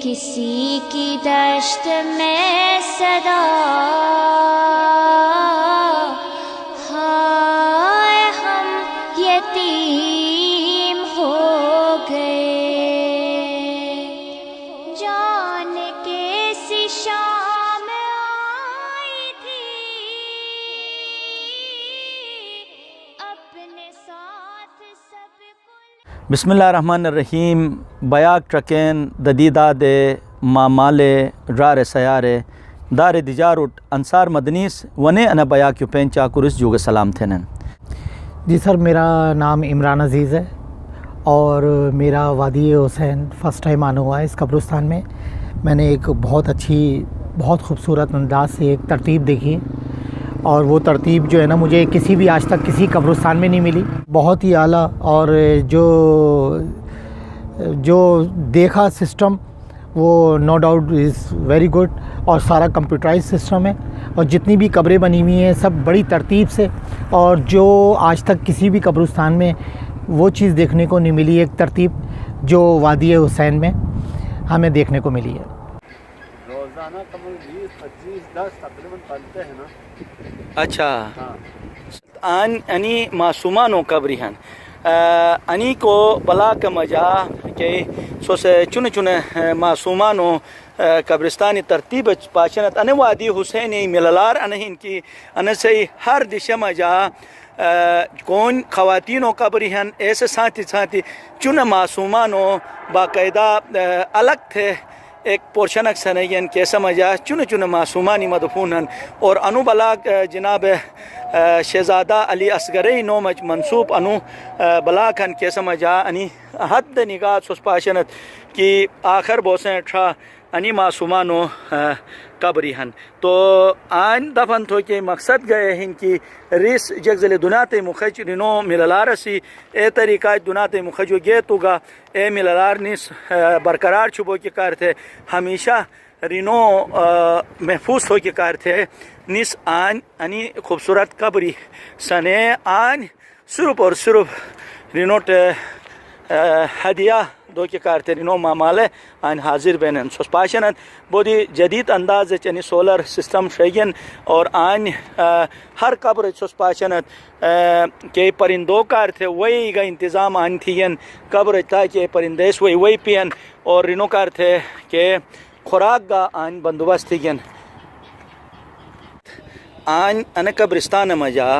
کسی کی دشت میں صدا، ہائے ہم یتیم ہو گئے، جان کیسی شام آئی تھی اپنے ساتھ سب کو۔ بسم اللہ الرحمن الرحیم۔ بیاک ٹرکین ددیدہ دے مامالے رار سیارے دار دیجاروٹ انصار مدنیس ونے انا بیاک یو پینچا کرس جوگ سلام تھینن۔ جی سر، میرا نام عمران عزیز ہے اور میرا وادی حسین فرسٹ ٹائم آنا ہوا ہے اس قبرستان میں۔ میں نے ایک بہت اچھی بہت خوبصورت انداز سے ایک ترتیب دیکھی اور وہ ترتیب جو ہے نا مجھے کسی بھی آج تک کسی قبرستان میں نہیں ملی۔ بہت ہی اعلیٰ اور جو دیکھا سسٹم وہ no doubt is very good, اور سارا کمپیوٹرائز سسٹم ہے اور جتنی بھی قبریں بنی ہوئی ہیں سب بڑی ترتیب سے، اور جو آج تک کسی بھی قبرستان میں وہ چیز دیکھنے کو نہیں ملی، ایک ترتیب جو وادی حسین میں ہمیں دیکھنے کو ملی ہے۔ روزانہ کم 20-25-10 تقریباً بنتے ہیں نا۔ اچھا، آن انی معصومانو قبری ہیں انی کو بلا کا مجا کہ سو سے چن چن معصومانو قبرستانی ترتیب پاشنت ان وادی حسینی مللار انہین کی ان سے ہر دشہ مجا کون خواتینوں قبری ہیں ایسے ساتھی ساتھی چن معصومانو باقاعدہ الگ تھے ایک پورشن اکثر ہیں کیسا مجا چن معصومانی مدفون ہیں، اور انو بلاک جناب شہزادہ علی اصغری نومج منصوب انو بلاک ہیں کیسا مجا انی حد نگاہ سوس پاشنت کی آخر بوسیں ٹھا انی معصومانو قبری ہیں۔ تو آئین دفن تو کہ مقصد گئے ہیں کہ ریس جگزل دنات مخج رنو مللارسی اے طریقہ دنات مخجو گے تو گا اے مللار نیس برقرار چھبو کی کار تھے، ہمیشہ رنو محفوظ ہو کے کار تھے نیس آن انی خوبصورت قبری سنے آن صرف اور صرف رنوٹ ہدیہ دو کے کار تھے رنو مامالے آن حاضر بینن سوس پاشنت بودی جدید انداز چنی سولر سسٹم شیگن، اور آن ہر قبر سوس پاشنت کہ پرندوں کار تھے وہی کا انتظام آن تھین قبر تاکہ پرندیس وہی پین، اور رنو کار تھے کہ خوراک گا آن بندوبست تھین۔ آن ان قبرستان مجا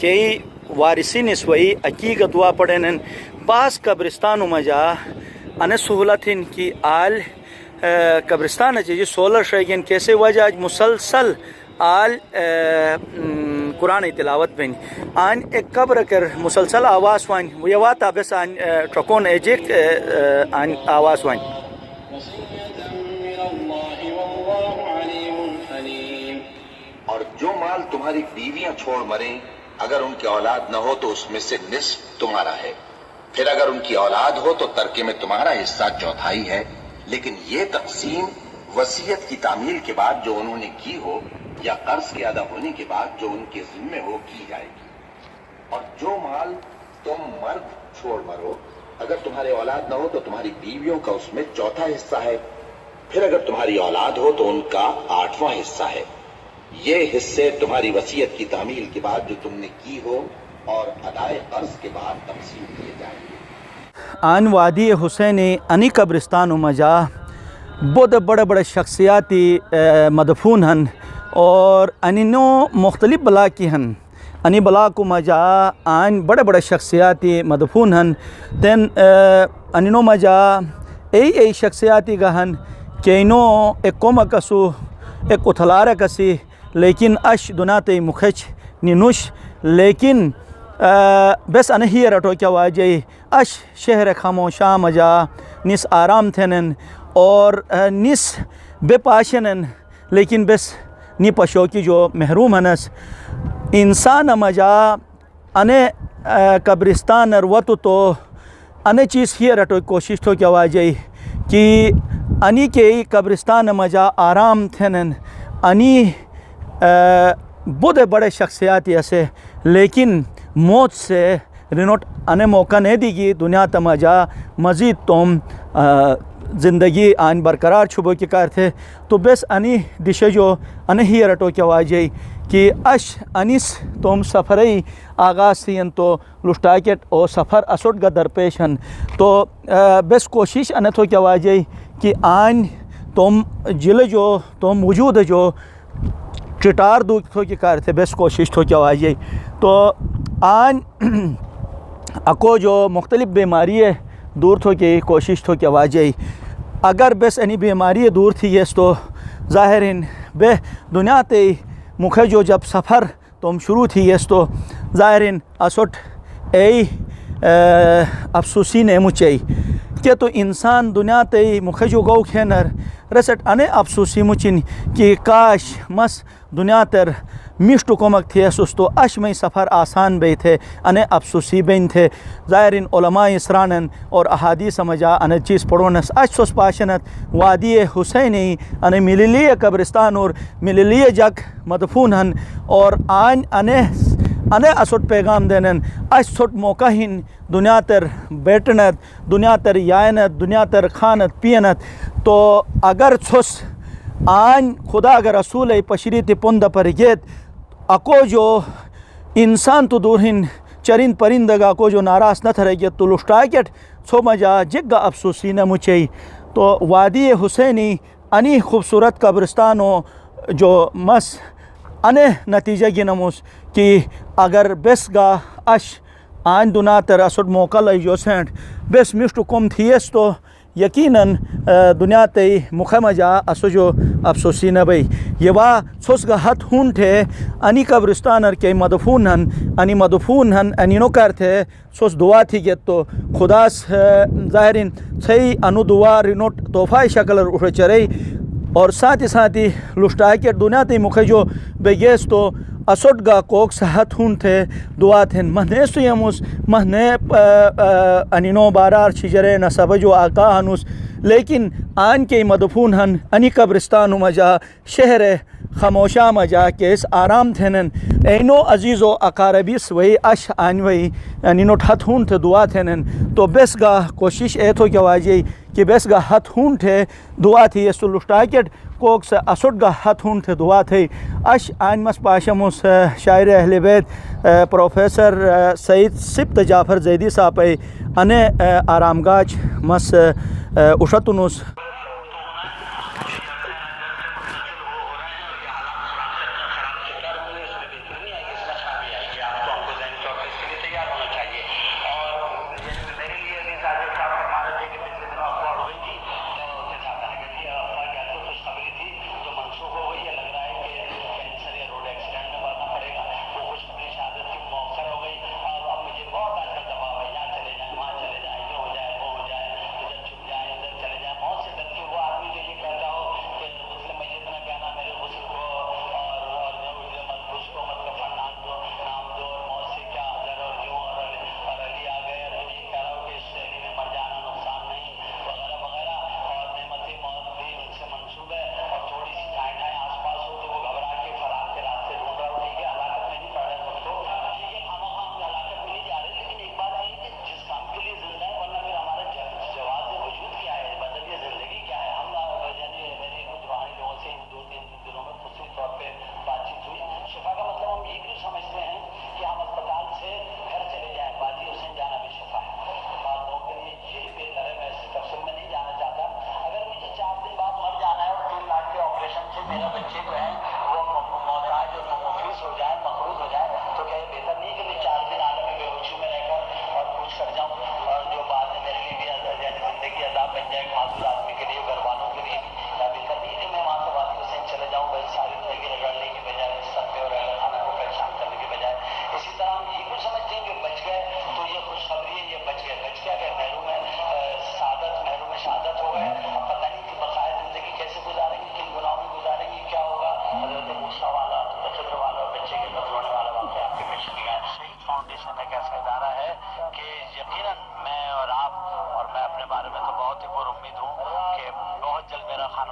کئی وارثین اسوئی عقیقت دعا پڑھنن بعض قبرستان مجا ان سہولت ان کی آل قبرستان چیزی سولر شیگن کیسے وجہ مسلسل آل قرآن تلاوت بین آن ایک قبر کر مسلسل آواز وائن یہ واتا بس آن ٹرکون ایجیک آن آواز وائن۔ اور جو مال تمہاری بیویاں چھوڑ مریں اگر ان کی اولاد نہ ہو تو اس میں سے نصف تمہارا ہے، پھر اگر ان کی اولاد ہو تو ترکے میں تمہارا حصہ چوتھائی ہے، لیکن یہ تقسیم وصیت کی تعمیل کے بعد جو انہوں نے کی ہو یا قرض کے ادا ہونے کے بعد جو ان کے ذمے ہو کی جائے گی۔ اور جو مال تم مرد چھوڑ مرو اگر تمہارے اولاد نہ ہو تو تمہاری بیویوں کا اس میں چوتھا حصہ ہے، پھر اگر تمہاری اولاد ہو تو ان کا 8واں حصہ ہے۔ یہ حصے تمہاری وصیت کی تعمیل کے بعد جو تم نے کی ہو اور ادائے قرض کے بعد تقسیم کیے جائیں گے۔ آن وادی حسینی انی قبرستان مجا بہت بڑے بڑے شخصیاتی مدفون ہیں، اور انینو مختلف بلا کی ہیں انی بلا کو مجا آن بڑے بڑے شخصیاتی مدفون ہیں تین انینو مجا ای شخصیاتی گہن کہ انو ایک کومہ کسو ایک اتھلارہ کسی لیکن اش دناتے مخچ نینوش لیکن بس انہی رٹو کیا واجہی اش شہر خاموشا مجا نس آرام تھینن اور نس بے پاشنن لیکن بس نی پشوکی جو محروم ہنس انسان مجا انے قبرستان روتو تو انے چیز ہی رٹو کوشش تو کیا واجی کہ انی کے قبرستان مجا آرام تھنن انی بہت بڑے شخصیات ایسے لیکن موت سے رنوٹ انے موقع نہیں دی گی دنیا تمجا مزید تم زندگی آن برقرار چھبو کی کار تھے تو بس انی دشے جو انے ہی رٹو کیا واجی کہ اش انیس تم سفری آغاز تھین تو لشٹاکٹ او سفر اسوٹ گا درپیشن تو بس کوشش انے تو کیا واجی کہ آن تم جل جو تم وجود جو چٹار دو تو کی کار تھے بس کوشش تو کیا واجی تو آن اکو جو مختلف بیماری دور تھو کی کوشش تو کیا واجی اگر بس انی بیماری دور تھی یس تو ظاہرین بے دنیا تے مکھے جو جب سفر تم شروع تھی یس تو ظاہرین اسوٹ ای افسوسی نے مچئی کہ تو انسان دنیا تے مکھے جو گو کھینر رسٹ انے افسوسی مچن کہ کاش مس دنیا تر مشتو کمک تھے اس تو اش میں سفر آسان بے تھے انے افسوسی بین تھے ظاہرین علماء اسرانن اور احادیث سمجھا انے چیز پڑھونس اش سوس پاشنت وادی حسینی انے مللی قبرستان اور مللی جگ مدفون ہن اور آن انے اسوٹ پیغام دینن اش سوٹ موقع ہن دنیا تر بیٹنت دنیا تر یائنت دنیا تر خانت پینت تو اگر چھس آن خدا اگر رسول پشریت پند پر گیت اکو جو انسان تو دور ہن چرند پرندگا کو جو ناراض نہ تھرے گیت تو لشٹاکٹ چھو مجا جگہ افسوسی نہ مچئی تو وادی حسینی انی خوبصورت قبرستانوں جو مس انے نتیجہ گنموس کہ اگر بس گا اش آن دنا تر اسوٹ موقع لئی جو سینٹ بس مشتو کم تھیس تو یقیناً دنیا تے مکھے مجا اسو جو افسوسی نہ بئی یہ وا چھوس گا ہتھ ہون تھے انی قبرستانر کے مدفون ہن انی نو کر تھے چھوس دعا تھی گیت تو خدا ظاہرین صحیح انو دعا رینوٹ تحفہ شکل اٹھ چرئی اور ساتھ ہی لشٹاکٹ دنیا تے مکھے جو بگیس تو اسوٹ گا کوک صحت ہون تھے دعا تھن مہنے سیموس مہنے انینو بارار شجرے نصب جو آقا ہنوس لیکن آن کے مدفون ہن انی قبرستان مجا شہر خاموشہ مجا کیس آرام تھنن اینو عزیز و اقاربیس وہی اش آن وہی انینو ٹھت ہون تھے دعا تھنن تو بس گا کوشش اے تھو کیا واجی کہ بس گا ہتھ ہون تھے دعا تھی یسو لشٹاکٹ کوک سے اسوٹ گا ہتھ ہون تھے دعا تھے اش آن مس پاشموس شاعر اہل بیت پروفیسر سعید سبت جعفر زیدی صاحب انے آرام گاچ مس اشتنوس بہت سے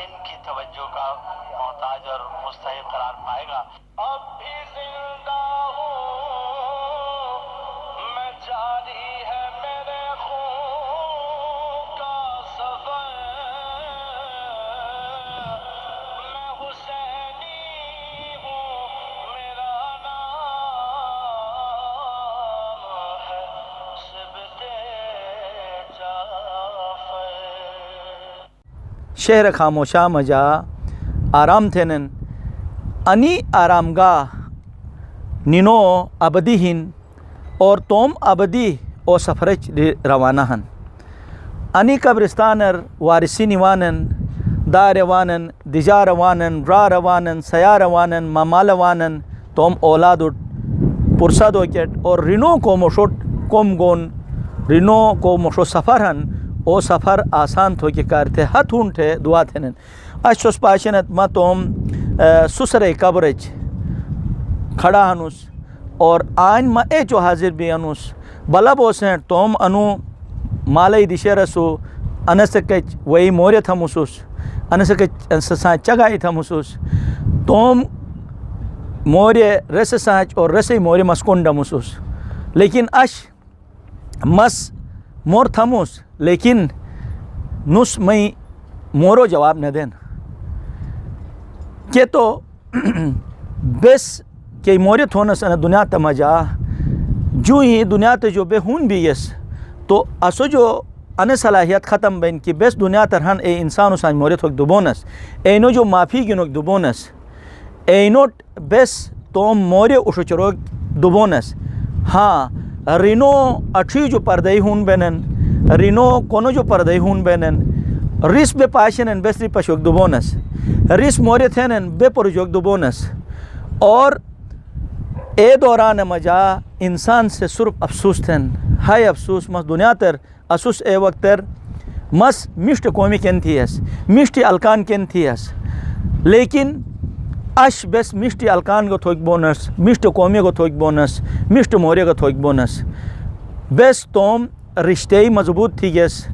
ان کی توجہ کا محتاج اور مستحق قرار پائے گا. اب بھی زندہ ہوں میں، جاری ہے میرے خون کا سفر، میں حسینی ہوں، میرا نام ہے سبط جعفر. شہر خاموشا مجا آرام تھینن انی آرامگاہ نینو ابدی ہن اور توم ابدی او سفرچ روانہ ہن. انی قبرستانر وارسی نیوانن دا روانن دجا روانن را روانن سیا روانن ماما روانن توم اولاد پرسا دوکٹ اور رینو کو مشوٹ کوم گون رینو کو مشو سفر ہن او سفر آسان تھو کہ کارتے ہتھون تھے دعا تھنن. اشوس پاشنت ما توم سسرے قبرچ کھڑا ہنوس اور آئین ما ایچو حاضر بھی انوس بلا بوسیں توم انو مالی دیشے رسو انسکچ وی موریت ہم اسوس انسکچ سسان چگائی تھا مسوس توم موری رس سانچ اور رسی موری مسکنڈا مسوس لیکن اش مس مور تھموس لیکن نس میں مورو جواب نہ دین کہ تو بس کہ موریت ہونا سن دنیا تمجا جو ہی دنیا تے جو بے ہون بھی یس تو اسو جو ان صلاحیت ختم بین کہ بس دنیا ترہن اے انسانو سان موریت ہوک دوبونس اینو جو معافی گنوک دوبونس اینو بس تو موری اشو چروک دوبونس. ہاں رینو اٹھی جو پردائی ہون بینن رینو کونو جو پردائی ہون بینن ریس بے پاشنن بس ری پشوک دوبونس ریس موری تھینن بے پر جوک دوبونس. اور اے دوران مجا انسان سے صرف افسوس تھن ہائے افسوس مس دنیا تر اسوس اے وقت تر مس مشت قومی کن تھی اس مشتی الکان کن تھی اس لیکن اش بس مشتی الکان کو تھوک بونس مشت قومی کو تھوک بونس مشت موری کو تھوک بونس بس توم رشتے مضبوط تھی گیس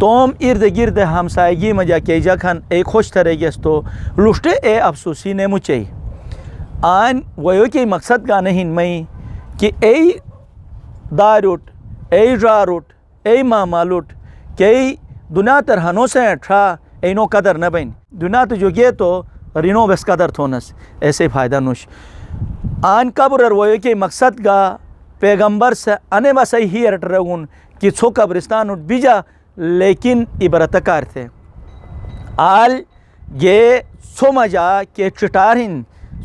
توم ارد گرد ہمسائیگی مجا کے جکھن ایک خوش ترے گیس تو لشتے اے افسوسی نے مچے آن ویو کی مقصد کا نہیں میں کہ اے داروٹ اے راروٹ اے مامالوٹ کہ دنیا تر ہنو سے اٹھا اینو قدر نہ بین دنیا تو جو گئے تو رینو بس قدر تھونس ایسے فائدہ نوش آن قبر ویو کی مقصد کا پیغمبر سے انے بسائی ہی ارٹ رگون کہ چھو قبرستان اٹھ بیجا لیکن عبرتکار تھے آل یہ سمجھا کہ چٹارہن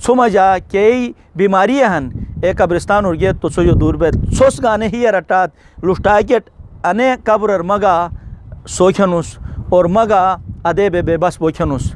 سمجھا کہ بیماریاں ہن اے قبرستان اٹھ گئے تو سو جو دور بیت سوس گانے ہی ارٹات لشٹاکٹ انے قبر مگا سوکھنوس اور مگا ادے بے بس بوکھنوس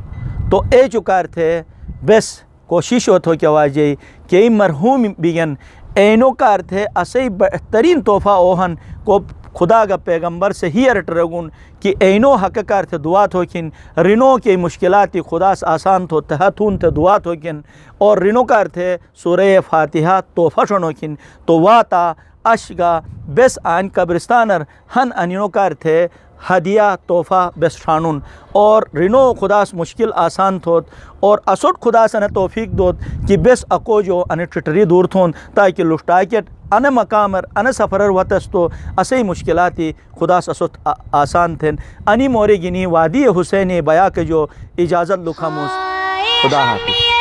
تو اے چکار تھے بس کوشش ہوتا کہ واجہ کہ مرحوم بیگن اینو کار تھے اسی بہترین تحفہ اوہن کو خدا کا پیغمبر سے ہی ارٹ رگون کہ اینو حق کار تھے دعا تھوکن رنو کے مشکلاتی خدا سے آسان تھو تحتون تھے دعا تھوکن اور رنو کار تھے سورہ فاتحہ تحفہ شنوکن تو واتا اشگا بس آن قبرستانر ہن انینو کار تھے ہدیہ تحفہ بس شانون اور رنو خدا سے مشکل آسان تھوت اور اسوٹ خدا سے نے توفیق دوت کہ بس اکو جو ان ٹٹری دور تھون تاکہ لشٹاکٹ ان مقامر ان سفرر وطس تو اسی مشکلاتی خدا سے اسوت آسان تھن انی موری گنی وادی حسینی بیا کے جو اجازت لکھا موس خدا حافظ.